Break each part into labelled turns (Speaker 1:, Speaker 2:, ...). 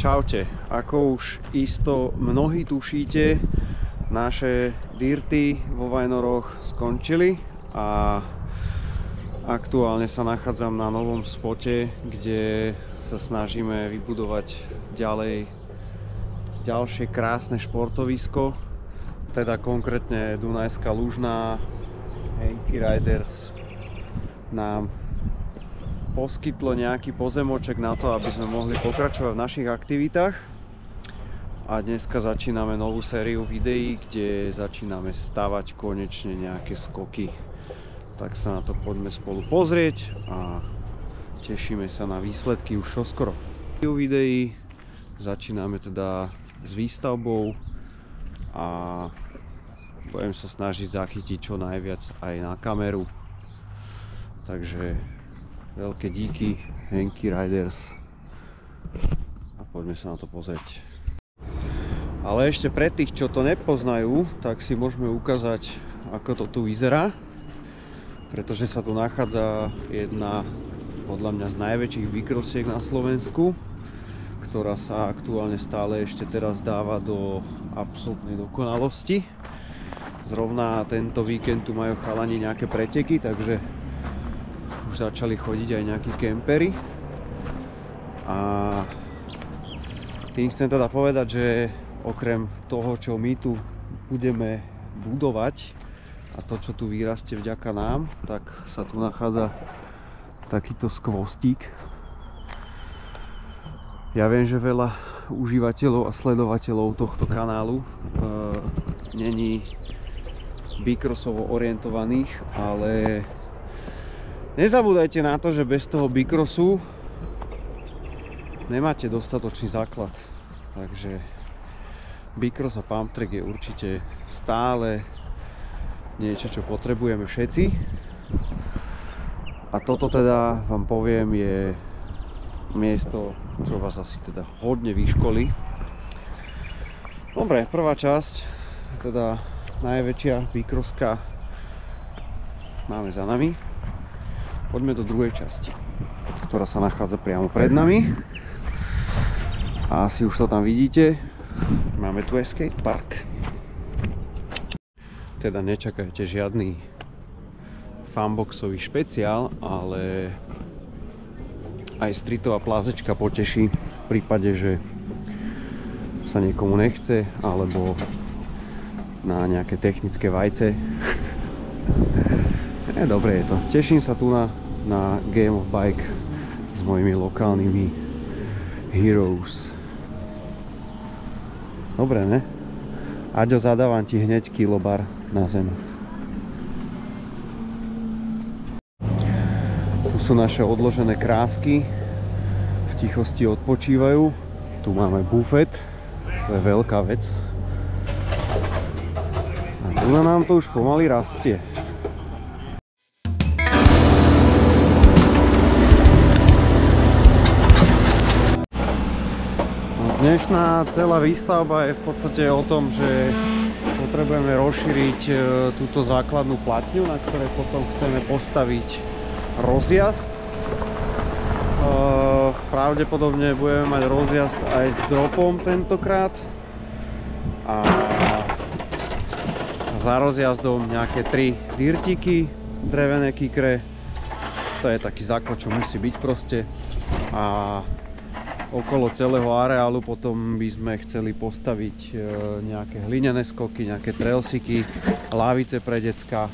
Speaker 1: Čaute, ako už isto mnohí tušíte, naše dirty vo Vajnoroch skončili a aktuálne sa nachádzam na novom spote, kde sa snažíme vybudovať ďalšie krásne športovisko, teda konkrétne Dunajská Lužná. Henky Riders nám poskytlo nejaký pozemoček na to, aby sme mohli pokračovať v našich aktivitách. A dneska začíname novú sériu videí, kde začíname stavať konečne nejaké skoky. Tak sa na to poďme spolu pozrieť a tešíme sa na výsledky už čoskoro. V videí začíname teda s výstavbou a budem sa snažiť zachytiť čo najviac aj na kameru. Takže veľké díky Henky Riders a poďme sa na to pozrieť. Ale ešte pre tých, čo to nepoznajú, tak si môžeme ukázať, ako to tu vyzerá, pretože sa tu nachádza jedna podľa mňa z najväčších výkrosiek na Slovensku, ktorá sa aktuálne stále ešte teraz dáva do absolútnej dokonalosti. Zrovna tento víkend tu majú chalani nejaké preteky, takže už začali chodiť aj nejakí kempery. A tým chcem teda povedať, že okrem toho, čo my tu budeme budovať a to, čo tu vyrastie vďaka nám, tak sa tu nachádza takýto skvostík. Ja viem, že veľa užívateľov a sledovateľov tohto kanálu není bikrosovo orientovaných, ale nezabúdajte na to, že bez toho bikrosu nemáte dostatočný základ. Takže bikros a pump track je určite stále niečo, čo potrebujeme všetci. A toto teda vám poviem je miesto, čo vás asi teda hodne vyškolí. Dobre, prvá časť, teda najväčšia bikroska, máme za nami. Poďme do druhej časti, ktorá sa nachádza priamo pred nami. A asi už to tam vidíte. Máme tu aj skatepark. Teda nečakajte žiadny funboxový špeciál, ale aj streetová plázečka poteší v prípade, že sa niekomu nechce, alebo na nejaké technické vajce. Dobre je to. Teším sa tu na Game of Bike s mojimi lokálnymi heroes. Dobre, ne? Aďo, zadávam ti hneď kilobar na zem. Tu sú naše odložené krásky. V tichosti odpočívajú. Tu máme bufet. To je veľká vec. A tu nám to už pomaly rastie. Dnešná celá výstavba je v podstate o tom, že potrebujeme rozšíriť túto základnú platňu, na ktorej potom chceme postaviť rozjazd. Pravdepodobne budeme mať rozjazd aj s dropom tentokrát. A za rozjazdom nejaké 3 dirtiky, drevené kikre. To je taký základ, čo musí byť proste. A okolo celého areálu potom by sme chceli postaviť nejaké hlinené skoky, nejaké trailsiky, lavice pre decka.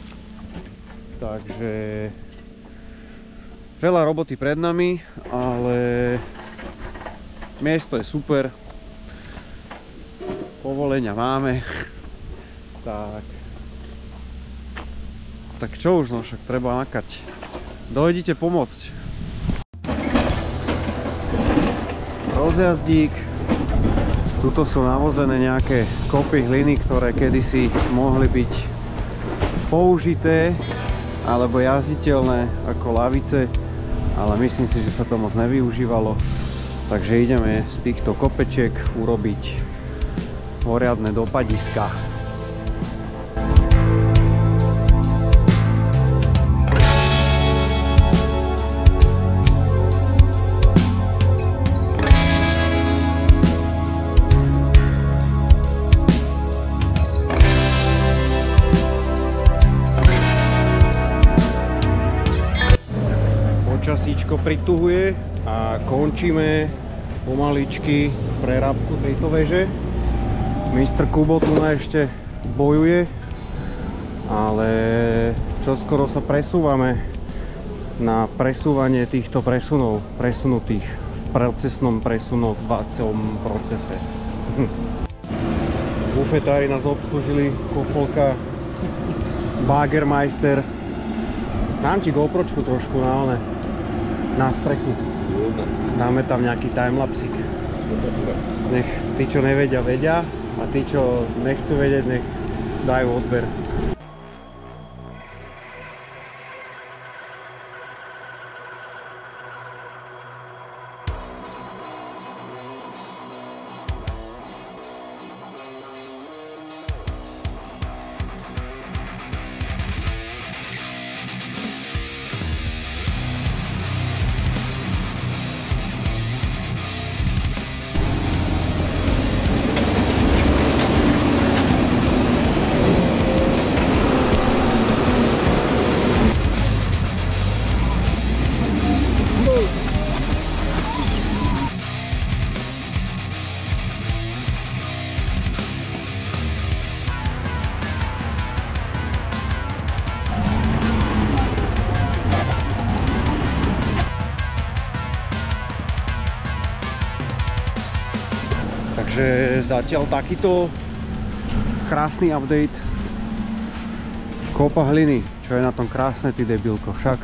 Speaker 1: Takže veľa roboty pred nami, ale miesto je super. Povolenia máme. Tak čo už, no však treba makať. Dojdite pomôcť. Rozjazdík. Tuto sú navozené nejaké kopy hliny, ktoré kedysi mohli byť použité alebo jazditeľné ako lavice, ale myslím si, že sa to moc nevyužívalo. Takže ideme z týchto kopečiek urobiť poriadne dopadiska. prituhuje a končíme pomaličky prerábku tejto veže. Mr. Kubo tu ešte bojuje, ale čoskoro sa presúvame na presúvanie týchto presunutých v procesnom presunovacom procese. Bufetári nás obslúžili, Kofolka, Bagermeister. Dám ti GoPročku trošku na strechu. Dáme tam nejaký timelapsik. Nech tí, čo nevedia, vedia, a tí, čo nechcú vedieť, nech dajú odber. Takže zatiaľ takýto krásny update. Kopa hliny, čo je na tom krásne, ty debilko, však.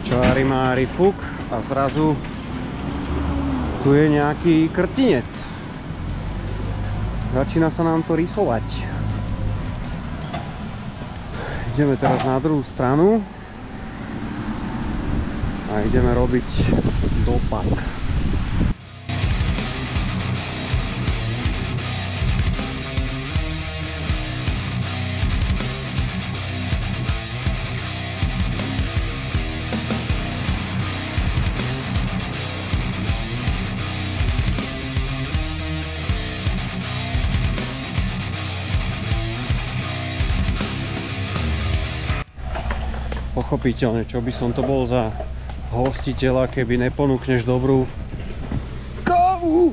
Speaker 1: Čári mári fuk a zrazu tu je nejaký krtinec. Začína sa nám to rysovať. Ideme teraz na druhú stranu a ideme robiť dopad. Pochopiteľne, čo by som to bol za hostiteľa, keby neponúkneš dobrú kávu.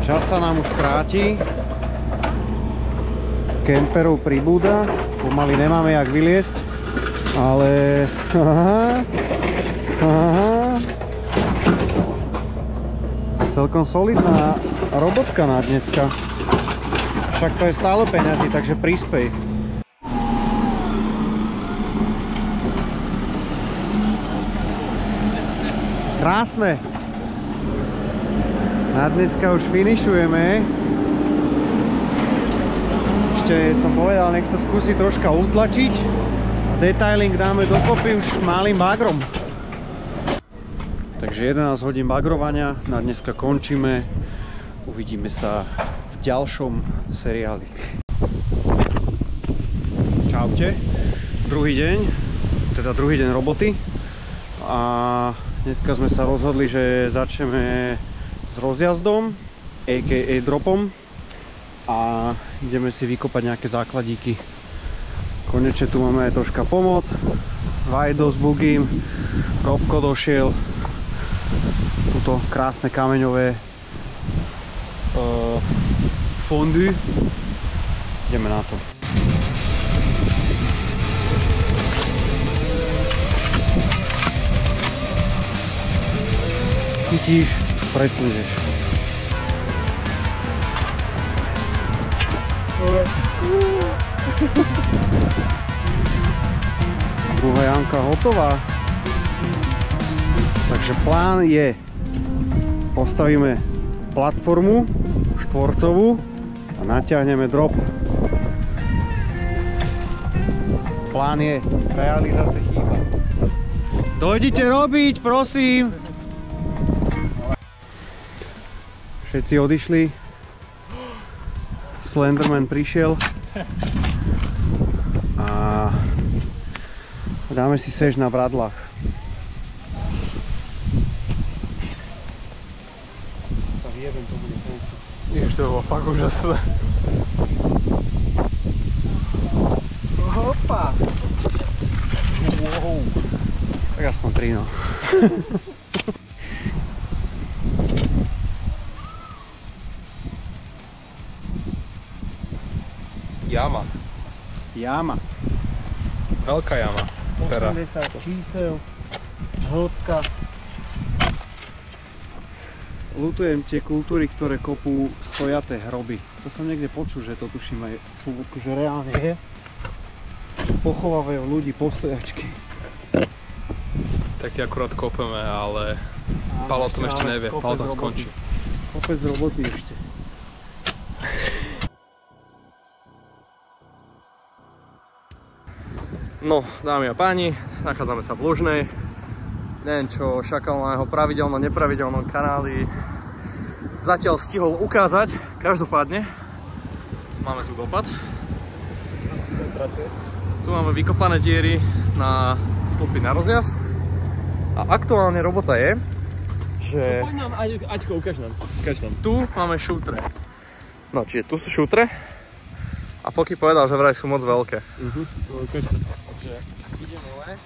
Speaker 1: Čas sa nám už kráti, kemperov pribúda, pomaly nemáme jak vyliesť, ale celkom solidná robotka na dneska. Však to je stále peňazí, takže prispej. Krásne. Na dneska už finišujeme. Ešte som povedal, nech to skúsi troška utlačiť. Detailing dáme dokopy už malým bagrom. Takže 11 hodín bagrovania. Na dneska končíme. Uvidíme sa v ďalšom seriáli. Čaute. Druhý deň roboty. A dneska sme sa rozhodli, že začneme s rozjazdom, a.k.a. dropom. A ideme si vykopať nejaké základíky. Konečne tu máme aj troška pomoc. Vajdo s Bugím. Robko došiel. Tuto krásne kameňové fondy. Ideme na to. Chytíš, presunieš. Druhá jamka hotová. Takže plán je, postavíme platformu štvorcovú a natiahneme drop. Plán je, realizácia chýba. Dojdite robiť, prosím! Všetci odišli. Slenderman prišiel. A dáme si sež na bradlách. Sa vyjebem, to bude konca.
Speaker 2: Jež, to bolo fakt úžasné.
Speaker 1: patrí, no.
Speaker 2: Jama.
Speaker 1: Jama.
Speaker 2: Veľká jama.
Speaker 1: 80 čísel, hĺbka. Ľutujem tie kultúry, ktoré kopú stojaté hroby. To som niekde počul, že to tuším aj že reálne je. Pochovávajú ľudí po stojačky.
Speaker 2: Taký akurát kopeme, ale Palo o tom ešte nevie. Palo tam skončí.
Speaker 1: Kopec roboty ešte.
Speaker 2: No, dámy a páni, nachádzame sa v Lužnej. Neviem čo Šakal na jeho pravidelnom, nepravidelnom kanáli zatiaľ stihol ukázať. Každopádne máme tu dopad. Tu máme vykopané diery na stĺpy na rozjazd. A aktuálne robota je, že
Speaker 3: Aťko, ukáž nám.
Speaker 2: tu máme šútre. No, čiže tu sú šútre. A Poky povedal, že vraj sú moc veľké.
Speaker 3: Ukáž sa.
Speaker 2: Takže ideme les.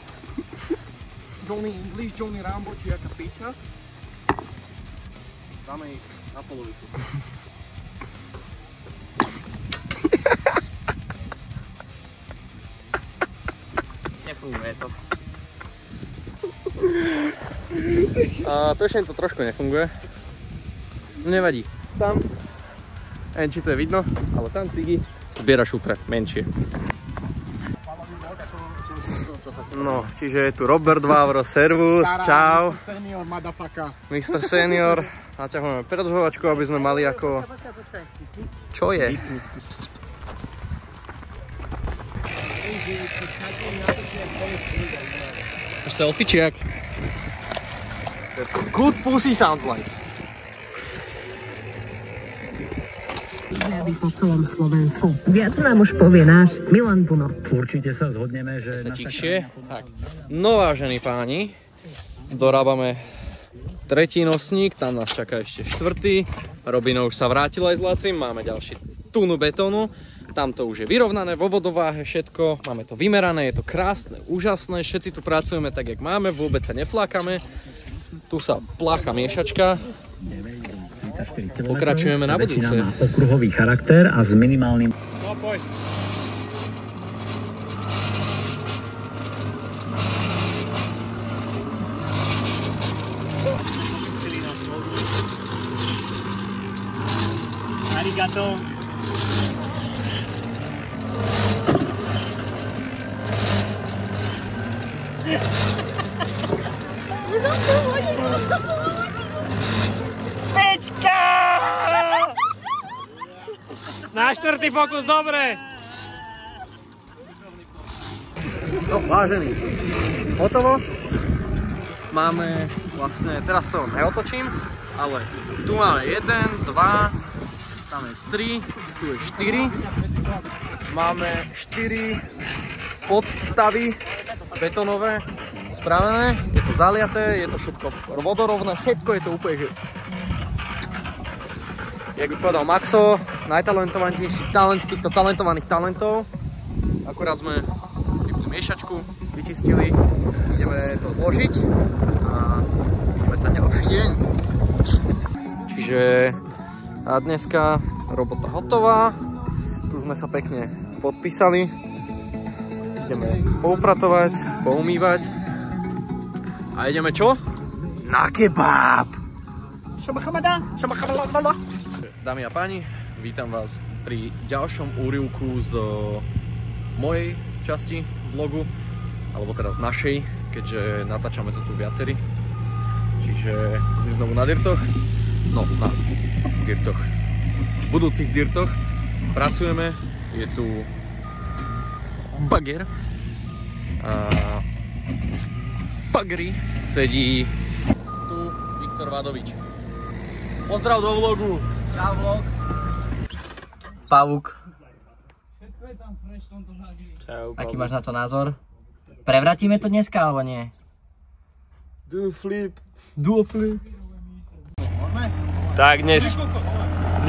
Speaker 2: Johnny English, Johnny Rambo, či jaká piča. Dáme ich na polovicu.
Speaker 3: Nefunguje to.
Speaker 2: A to ešte to trošku nefunguje. Nevadí. Tam, neviem či to je vidno, ale tam Cigi zbiera šútre, menšie. No, čiže je tu Robert Vávro, servus, čau.
Speaker 4: Mr. Senior, motherfucker.
Speaker 2: Mr. Senior, naťahujeme predržovačku, aby sme mali ako... Čo je? Selfie check. That's what good pussy sounds like.
Speaker 5: Po celom Slovensku. Viac nám už povie náš Milan Buno.
Speaker 6: Určite sa zhodneme, že...
Speaker 2: Tak. No vážení páni, dorábame tretí nosník, tam nás čaká ešte štvrtý. Robino už sa vrátil aj s Lacim, máme ďalší túnu betónu. Tam to už je vyrovnané vo vodováhe všetko, máme to vymerané, je to krásne, úžasné, všetci tu pracujeme tak, jak máme, vôbec sa neflákame. Tu sa plácha miešačka. Pokračujeme na budúce.
Speaker 6: Väčšina má okruhový charakter a s minimálnym...
Speaker 2: No poď.
Speaker 3: Arigato. Pečka! Na štvrtý fokus, dobre!
Speaker 2: No, vážený, hotovo. Máme vlastne, teraz to neotočím, ale tu máme 1, 2, tam je 3, tu je 4. Máme 4 podstavy betónové spravené, je to zaliaté, je to všetko vodorovné, všetko je to úplne, že... Jak by povedal Maxo, najtalentovanejší talent z týchto talentovaných talentov. Akurát sme vypli miešačku, vyčistili, ideme to zložiť a ideme sa ďalší deň. Čiže a dneska robota hotová, tu sme sa pekne podpísali, ideme poupratovať, poumývať a ideme čo? Na kebab! Dámy a páni, vítam vás pri ďalšom úryvku z mojej časti vlogu, alebo teda z našej, keďže natáčame to tu viacerí. Čiže sme znovu na dirtoch, no na dirtoch, budúcich dirtoch. Pracujeme, je tu bager a v bagri sedí tu Viktor Vadovič. Pozdrav do vlogu!
Speaker 4: Čau vlog.
Speaker 7: Pavúk.
Speaker 3: Čau,
Speaker 7: Aký máš na to názor? Prevratíme to dneska, alebo nie?
Speaker 3: Do flip.
Speaker 8: Tak dnes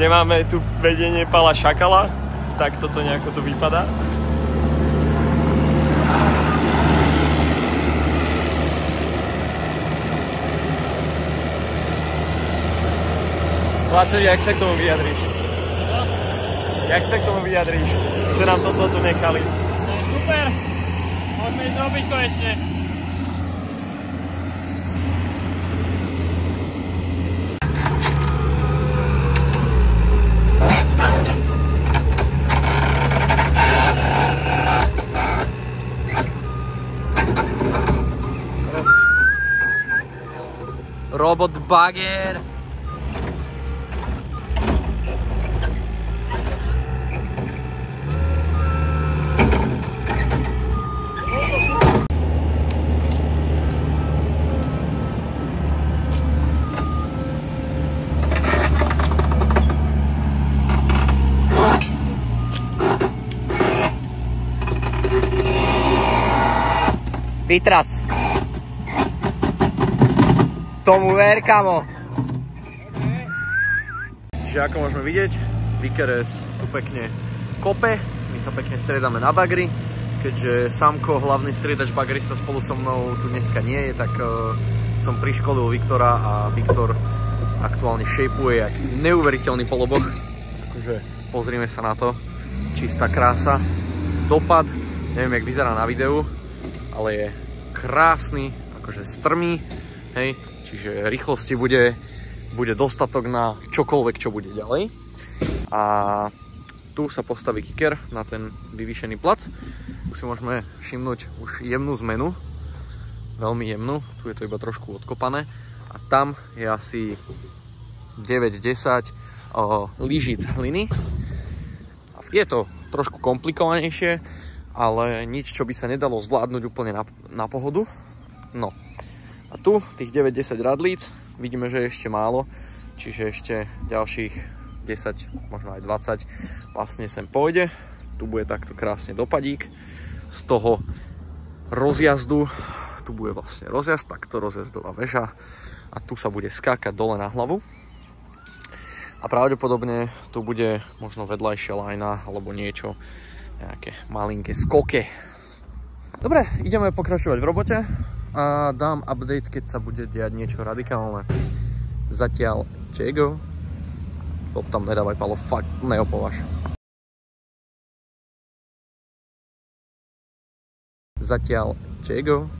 Speaker 8: nemáme tu vedenie Pala Šakala, tak toto nejako tu vypadá. Laco, jak sa k tomu vyjadríš? Jak sa k tomu vyjadríš, že nám toto tu nechali?
Speaker 3: Super, môžeme ísť robiť konečne.
Speaker 2: Robot bager. Vytras. Tomu ver, kamo.
Speaker 8: Čiže ako môžeme vidieť, Vikeres tu pekne kope, my sa pekne striedame na bagri. Keďže Samko, hlavný striedač bagrista, spolu so mnou tu dneska nie je, tak som priškolil Viktora a Viktor aktuálne shapeuje jak neuveriteľný poloboh. Takže pozrime sa na to, čistá krása, dopad, neviem jak vyzerá na videu, ale je krásny, akože strmý, hej. Čiže rýchlosti bude dostatok na čokoľvek, čo bude ďalej. A tu sa postaví kicker na ten vyvýšený plac. Tu si môžeme všimnúť už jemnú zmenu. Veľmi jemnú. Tu je to iba trošku odkopané. A tam je asi 9-10 lyžíc hliny. Je to trošku komplikovanejšie, ale nič, čo by sa nedalo zvládnuť úplne na pohodu. No. A tu tých 9-10 radlíc vidíme, že je ešte málo, čiže ešte ďalších 10, možno aj 20 vlastne sem pôjde. Tu bude takto krásne dopadík. Z toho rozjazdu, tu bude vlastne rozjazd, takto rozjazdová väža a tu sa bude skákať dole na hlavu. A pravdepodobne tu bude možno vedľajšia lajna alebo niečo, nejaké malinké skoke. Dobre, ideme pokračovať v robote. A dám update, keď sa bude diať niečo radikálne. Zatiaľ čego? Potom nedávaj, Palo, fakt neopováž. Zatiaľ čego?